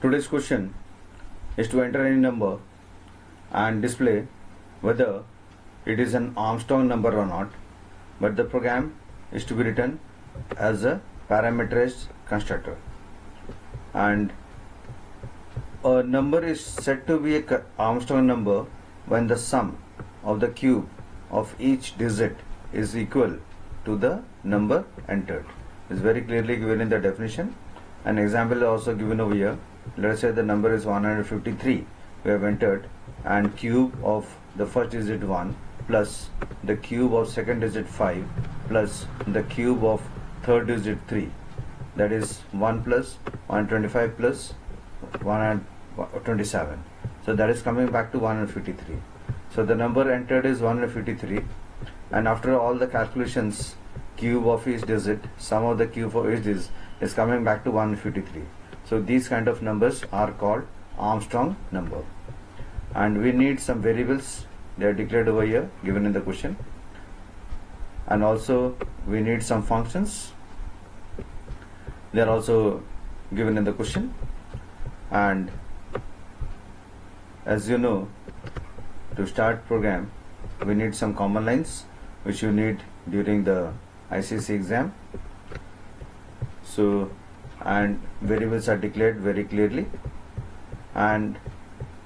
Today's question is to enter any number and display whether it is an Armstrong number or not, but the program is to be written as a parameterized constructor, and a number is said to be a Armstrong number when the sum of the cube of each digit is equal to the number entered. It's very clearly given in the definition. An example is also given over here. Let us say the number is 153 we have entered, and cube of the first digit 1 plus the cube of second digit 5 plus the cube of third digit 3, that is 1 plus 125 plus 127. So that is coming back to 153. So the number entered is 153, and after all the calculations, cube of each digit, sum of the cube of each digit is coming back to 153. So these kind of numbers are called Armstrong number, and we need some variables. They are declared over here, given in the question, and also we need some functions. They are also given in the question. And as you know, to start program we need some command lines which you need during the ICC exam. So, and variables are declared very clearly, and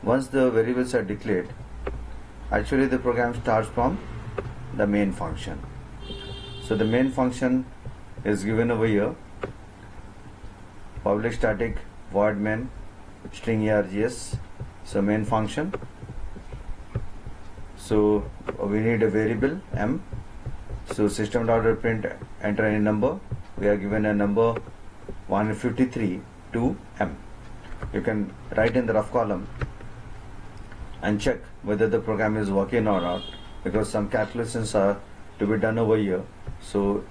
once the variables are declared, actually the program starts from the main function. So the main function is given over here: public static void main string args. So main function, so we need a variable m. So system.print enter any number. We are given a number 153 to m. You can write in the rough column and check whether the program is working or not, because some calculations are to be done over here. So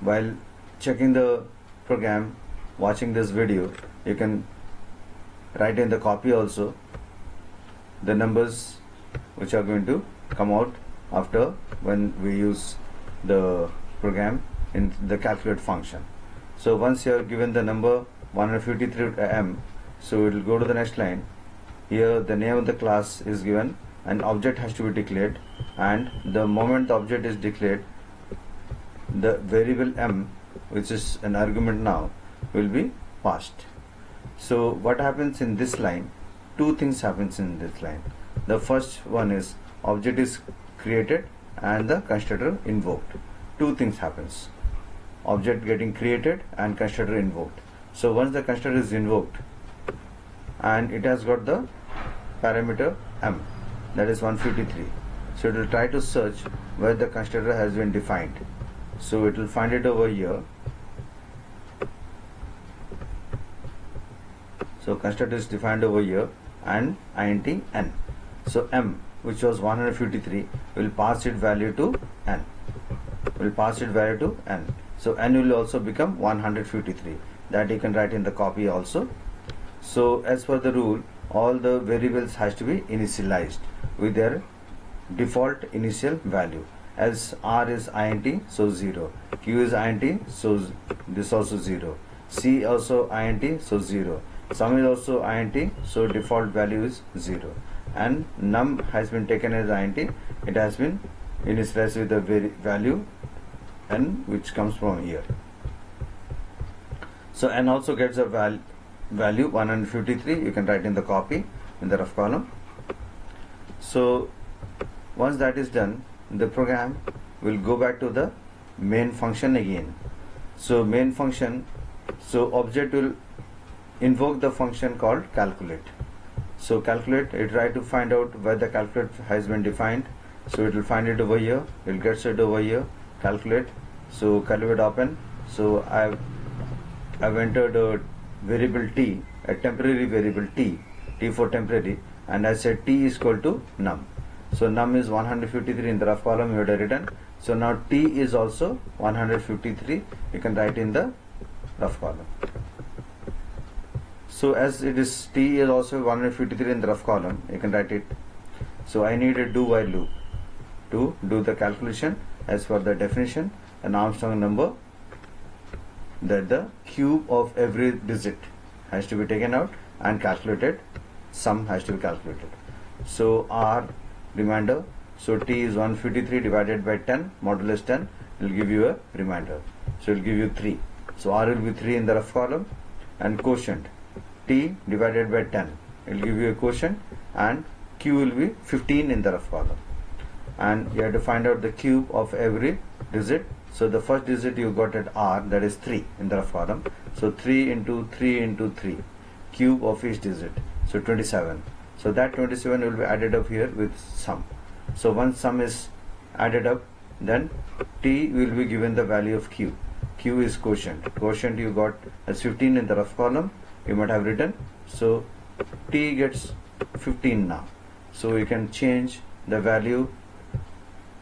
while checking the program, watching this video, you can write in the copy also the numbers which are going to come out after when we use the program in the calculate function. So once you are given the number 153 m, so it will go to the next line. Here the name of the class is given, an object has to be declared, and the moment the object is declared, the variable m, which is an argument now, will be passed. So what happens in this line? Two things happens in this line. The first one is object is created and the constructor invoked. Two things happens: object getting created and constructor invoked. So once the constructor is invoked and it has got the parameter m, that is 153, so it will try to search where the constructor has been defined. So it will find it over here. So constructor is defined over here and int n. So m, which was 153, will pass its value to n. So n will also become 153. That you can write in the copy also. So as per the rule, all the variables has to be initialized with their default initial value. As r is int, so 0. Q is int, so this also 0. C also int, so 0. Sum is also int, so default value is 0. And num has been taken as int. It has been initialized with the value n, which comes from here. So n also gets a value 153. You can write in the copy in the rough column. So once that is done, the program will go back to the main function again. So main function, so object will invoke the function called calculate. So calculate, it try to find out where the calculate has been defined. So it will find it over here. It will get it over here. Calculate. So calculate open. So I've entered a variable t, a temporary variable t for temporary, and I said t is equal to num. So num is 153 in the rough column you have written. So now t is also 153. You can write in the rough column. So as it is, t is also 153 in the rough column, you can write it. So I need a do while loop to do the calculation as per the definition. An Armstrong number, that the cube of every digit has to be taken out and calculated, sum has to be calculated. So R remainder, so T is 153 divided by 10 modulus 10 will give you a remainder, so it will give you 3. So R will be 3 in the rough column, and quotient T divided by 10 it will give you a quotient, and Q will be 15 in the rough column, and you have to find out the cube of every digit. So the first digit you got at R, that is 3 in the rough column, so 3 into 3 into 3, cube of each digit, so 27. So that 27 will be added up here with sum. So once sum is added up, then T will be given the value of Q. Q is quotient. Quotient you got as 15 in the rough column, you might have written. So T gets 15 now. So you can change the value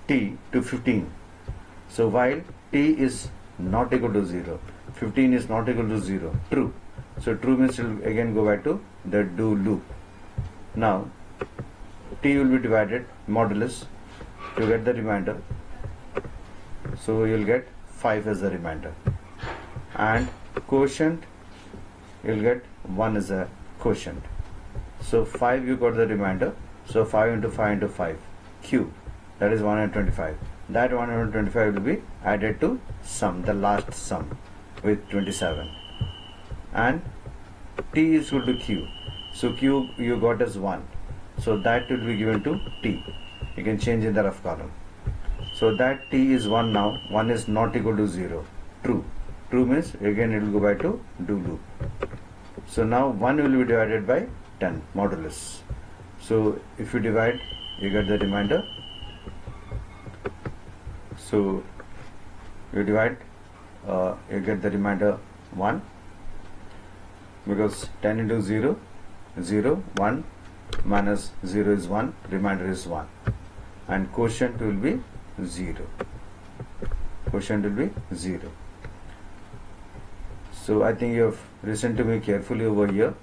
T to 15. So while T is not equal to 0, 15 is not equal to 0, true. So true means it will again go back to the do loop. Now T will be divided modulus to get the remainder. So you will get 5 as the remainder, and quotient you will get 1 as a quotient. So 5 you got the remainder, so 5 into 5 into 5, cube, that is 125. That 125 will be added to sum, the last sum, with 27, and T is equal to Q. So Q you got as 1, so that will be given to T. You can change in the rough column. So that T is 1 now, 1 is not equal to 0, true. True means again it will go back to do loop. So now 1 will be divided by 10 modulus. So if you divide, you get the remainder. So you divide, you get the remainder 1, because 10 into 0, 0, 1 minus 0 is 1, remainder is 1, and quotient will be 0. Quotient will be 0. So I think you have listened to me carefully over here.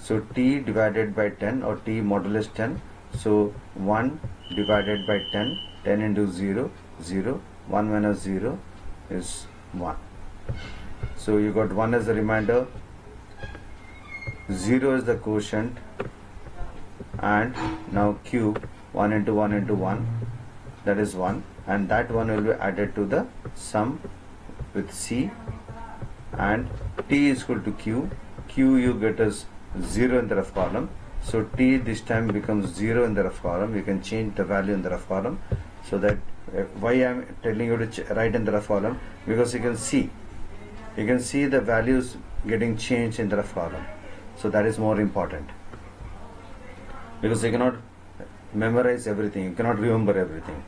So T divided by 10, or T modulus 10. So 1 divided by 10, 10 into 0, 0, 1 minus 0 is 1. So you got 1 as the remainder, 0 is the quotient, and now cube 1 into 1 into 1, that is 1, and that 1 will be added to the sum with C, and T is equal to Q. Q you get as 0 in the rough column, so T this time becomes 0 in the rough column. You can change the value in the rough column, so that why I am telling you to write in the rough column, because you can see the values getting changed in the rough column. So that is more important, because you cannot memorize everything, you cannot remember everything.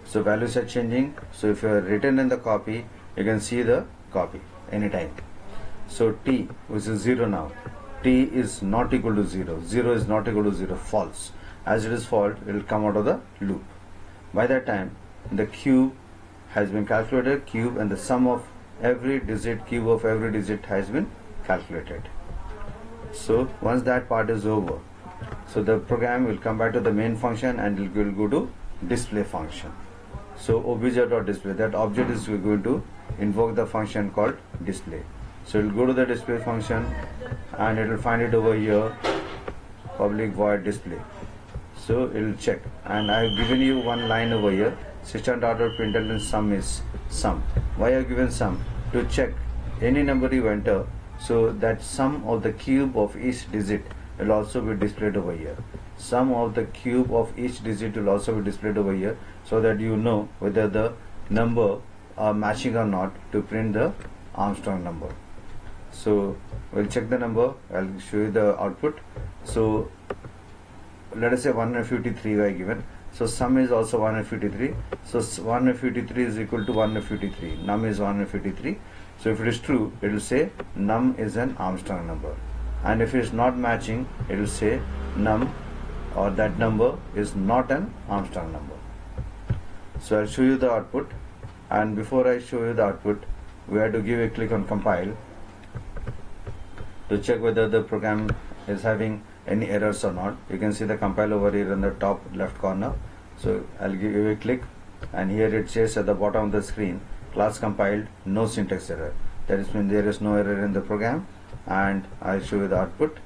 So values are changing. So if you are written in the copy, you can see the copy anytime. So T, which is 0 now, T is not equal to 0, 0 is not equal to 0, false. As it is false, it will come out of the loop. By that time, the cube has been calculated, cube, and the sum of every digit, cube of every digit has been calculated. So once that part is over, so the program will come back to the main function and it will go to display function. So obj.display, that object is going to invoke the function called display. So it will go to the display function and it will find it over here, public void display. So it will check, and I have given you one line over here, system.out.println sum is sum. Why I have given sum? To check any number you enter, so that sum of the cube of each digit will also be displayed over here. Sum of the cube of each digit will also be displayed over here, so that you know whether the number are matching or not to print the Armstrong number. So we'll check the number, I'll show you the output. So let us say 153 were given, so sum is also 153, so 153 is equal to 153, num is 153. So if it is true, it will say num is an Armstrong number, and if it is not matching, it will say num, or that number is not an Armstrong number. So I'll show you the output, and before I show you the output, we have to give a click on compile to check whether the program is having any errors or not. You can see the compile over here in the top left corner. So I'll give you a click, and here it says at the bottom of the screen, class compiled, no syntax error. That is when there is no error in the program. and I'll show you the output.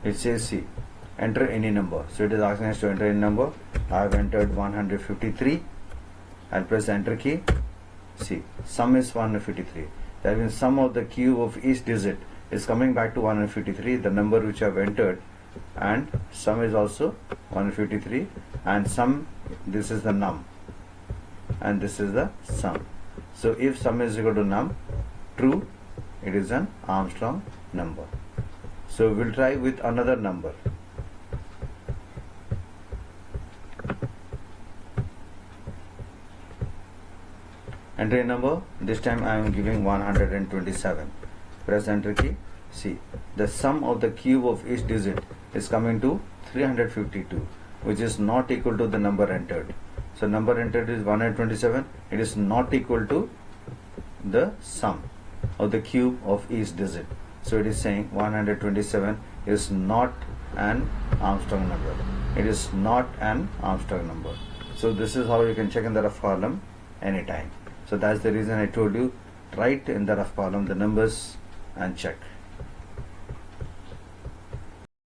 It says C, enter any number. So it is asking us to enter any number. I have entered 153. I'll press enter key. See, sum is 153. That means sum of the cube of each digit is coming back to 153, the number which I have entered, and sum is also 153, and sum, this is the num, and this is the sum. So if sum is equal to num, true, it is an Armstrong number. So we'll try with another number. Enter a number. This time I am giving 127. Press enter key. See, the sum of the cube of each digit is coming to 352, which is not equal to the number entered. So number entered is 127. It is not equal to the sum of the cube of each digit. So it is saying 127 is not an Armstrong number. It is not an Armstrong number. So this is how you can check in the rough column anytime. So that's the reason I told you, write in the rough column the numbers and check.